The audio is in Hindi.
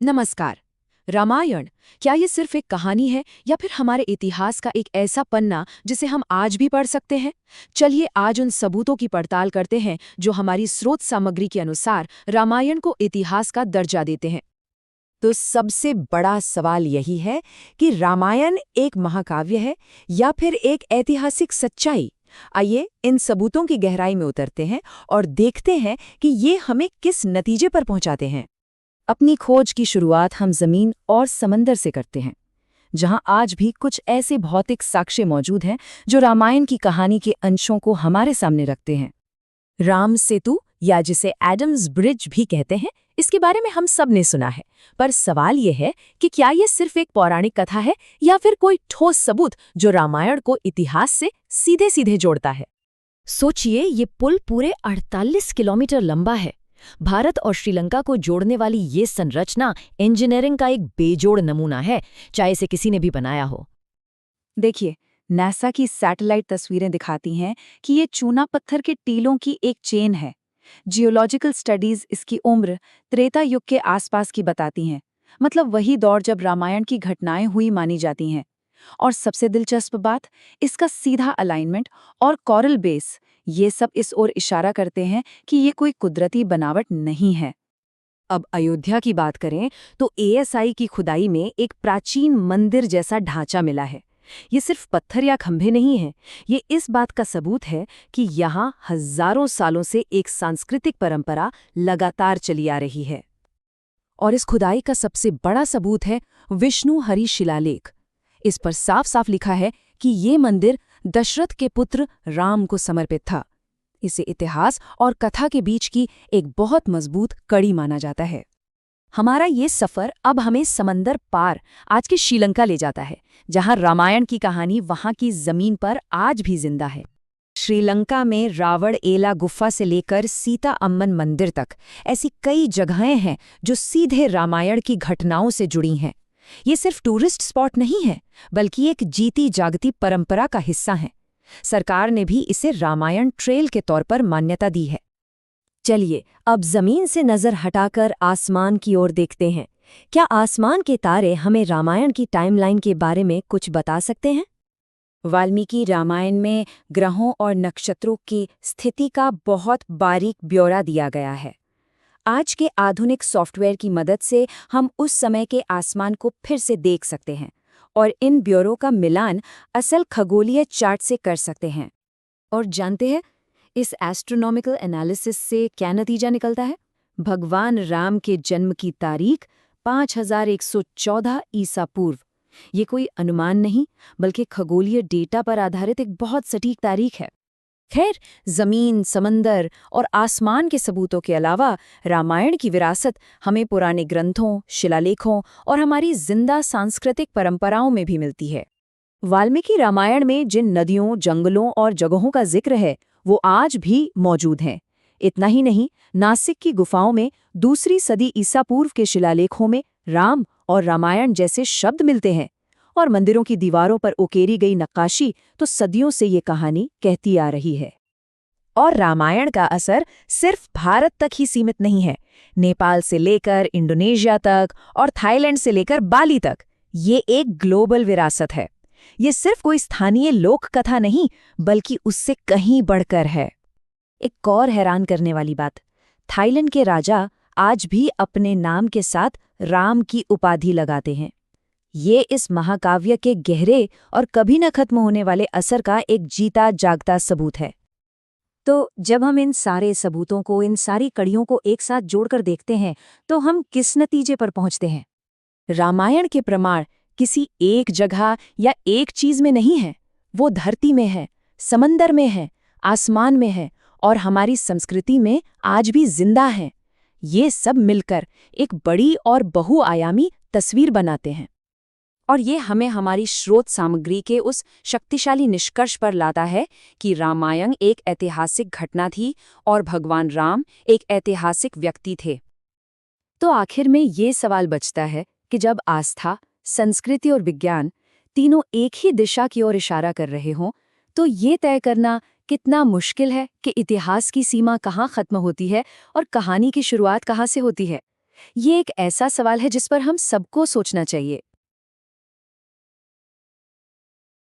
नमस्कार। रामायण क्या ये सिर्फ एक कहानी है या फिर हमारे इतिहास का एक ऐसा पन्ना जिसे हम आज भी पढ़ सकते हैं? चलिए आज उन सबूतों की पड़ताल करते हैं जो हमारी स्रोत सामग्री के अनुसार रामायण को इतिहास का दर्जा देते हैं। तो सबसे बड़ा सवाल यही है कि रामायण एक महाकाव्य है या फिर एक ऐतिहासिक सच्चाई। आइए इन सबूतों की गहराई में उतरते हैं और देखते हैं कि ये हमें किस नतीजे पर पहुंचाते हैं। अपनी खोज की शुरुआत हम जमीन और समंदर से करते हैं, जहां आज भी कुछ ऐसे भौतिक साक्ष्य मौजूद हैं जो रामायण की कहानी के अंशों को हमारे सामने रखते हैं। राम सेतु या जिसे एडम्स ब्रिज भी कहते हैं, इसके बारे में हम सब ने सुना है, पर सवाल यह है कि क्या यह सिर्फ एक पौराणिक कथा है या फिर कोई ठोस सबूत जो रामायण को इतिहास से सीधे सीधे जोड़ता है। सोचिए, ये पुल पूरे 48 किलोमीटर लंबा है। भारत और श्रीलंका को जोड़ने वाली ये संरचना इंजीनियरिंग का एक बेजोड़ नमूना है, चाहे इसे किसी ने भी बनाया हो। देखिए, नासा की सैटेलाइट तस्वीरें दिखाती हैं कि ये चूना पत्थर के टीलों की एक चेन है। जियोलॉजिकल स्टडीज इसकी उम्र त्रेता युग के आसपास की बताती हैं, मतलब वही दौर जब रामायण की घटनाएं हुई मानी जाती हैं। और सबसे दिलचस्प बात, इसका सीधा अलाइनमेंट और कोरल बेस, ये सब इस ओर इशारा करते हैं कि ये कोई कुदरती बनावट नहीं है। अब अयोध्या की बात करें तो एएसआई की खुदाई में एक प्राचीन मंदिर जैसा ढांचा मिला है। ये सिर्फ पत्थर या खंभे नहीं हैं, ये इस बात का सबूत है कि यहाँ हजारों सालों से एक सांस्कृतिक परंपरा लगातार चली आ रही है। और इस खुदाई का सबसे बड़ा सबूत है विष्णु हरि शिलालेख। इस पर साफ साफ लिखा है कि ये मंदिर दशरथ के पुत्र राम को समर्पित था। इसे इतिहास और कथा के बीच की एक बहुत मजबूत कड़ी माना जाता है। हमारा ये सफर अब हमें समंदर पार आज के श्रीलंका ले जाता है, जहां रामायण की कहानी वहां की जमीन पर आज भी जिंदा है। श्रीलंका में रावण एला गुफा से लेकर सीता अम्मन मंदिर तक ऐसी कई जगहें हैं जो सीधे रामायण की घटनाओं से जुड़ी हैं। ये सिर्फ टूरिस्ट स्पॉट नहीं है, बल्कि एक जीती जागती परंपरा का हिस्सा है। सरकार ने भी इसे रामायण ट्रेल के तौर पर मान्यता दी है। चलिए अब जमीन से नजर हटाकर आसमान की ओर देखते हैं। क्या आसमान के तारे हमें रामायण की टाइमलाइन के बारे में कुछ बता सकते हैं? वाल्मीकि रामायण में ग्रहों और नक्षत्रों की स्थिति का बहुत बारीक ब्यौरा दिया गया है। आज के आधुनिक सॉफ्टवेयर की मदद से हम उस समय के आसमान को फिर से देख सकते हैं और इन ब्यौरों का मिलान असल खगोलीय चार्ट से कर सकते हैं। और जानते हैं, इस एस्ट्रोनॉमिकल एनालिसिस से क्या नतीजा निकलता है? भगवान राम के जन्म की तारीख 5114 ईसा पूर्व। ये कोई अनुमान नहीं, बल्कि खगोलीय डेटा पर आधारित एक बहुत सटीक तारीख है। खैर, जमीन, समंदर और आसमान के सबूतों के अलावा रामायण की विरासत हमें पुराने ग्रंथों, शिलालेखों और हमारी जिंदा सांस्कृतिक परंपराओं में भी मिलती है। वाल्मीकि रामायण में जिन नदियों, जंगलों और जगहों का जिक्र है, वो आज भी मौजूद हैं। इतना ही नहीं, नासिक की गुफाओं में दूसरी सदी ईसा पूर्व के शिलालेखों में राम और रामायण जैसे शब्द मिलते हैं। और मंदिरों की दीवारों पर उकेरी गई नक्काशी तो सदियों से ये कहानी कहती आ रही है। और रामायण का असर सिर्फ भारत तक ही सीमित नहीं है। नेपाल से लेकर इंडोनेशिया तक और थाईलैंड से लेकर बाली तक ये एक ग्लोबल विरासत है। ये सिर्फ कोई स्थानीय लोक कथा नहीं, बल्कि उससे कहीं बढ़कर है। एक और हैरान करने वाली बात, थाईलैंड के राजा आज भी अपने नाम के साथ राम की उपाधि लगाते हैं। ये इस महाकाव्य के गहरे और कभी न खत्म होने वाले असर का एक जीता जागता सबूत है। तो जब हम इन सारे सबूतों को, इन सारी कड़ियों को एक साथ जोड़कर देखते हैं, तो हम किस नतीजे पर पहुंचते हैं? रामायण के प्रमाण किसी एक जगह या एक चीज में नहीं है। वो धरती में है, समंदर में है, आसमान में है और हमारी संस्कृति में आज भी जिंदा है। ये सब मिलकर एक बड़ी और बहुआयामी तस्वीर बनाते हैं। और ये हमें हमारी स्रोत सामग्री के उस शक्तिशाली निष्कर्ष पर लाता है कि रामायण एक ऐतिहासिक घटना थी और भगवान राम एक ऐतिहासिक व्यक्ति थे। तो आखिर में ये सवाल बचता है कि जब आस्था, संस्कृति और विज्ञान तीनों एक ही दिशा की ओर इशारा कर रहे हों, तो ये तय करना कितना मुश्किल है कि इतिहास की सीमा कहाँ खत्म होती है और कहानी की शुरुआत कहाँ से होती है। ये एक ऐसा सवाल है जिस पर हम सबको सोचना चाहिए।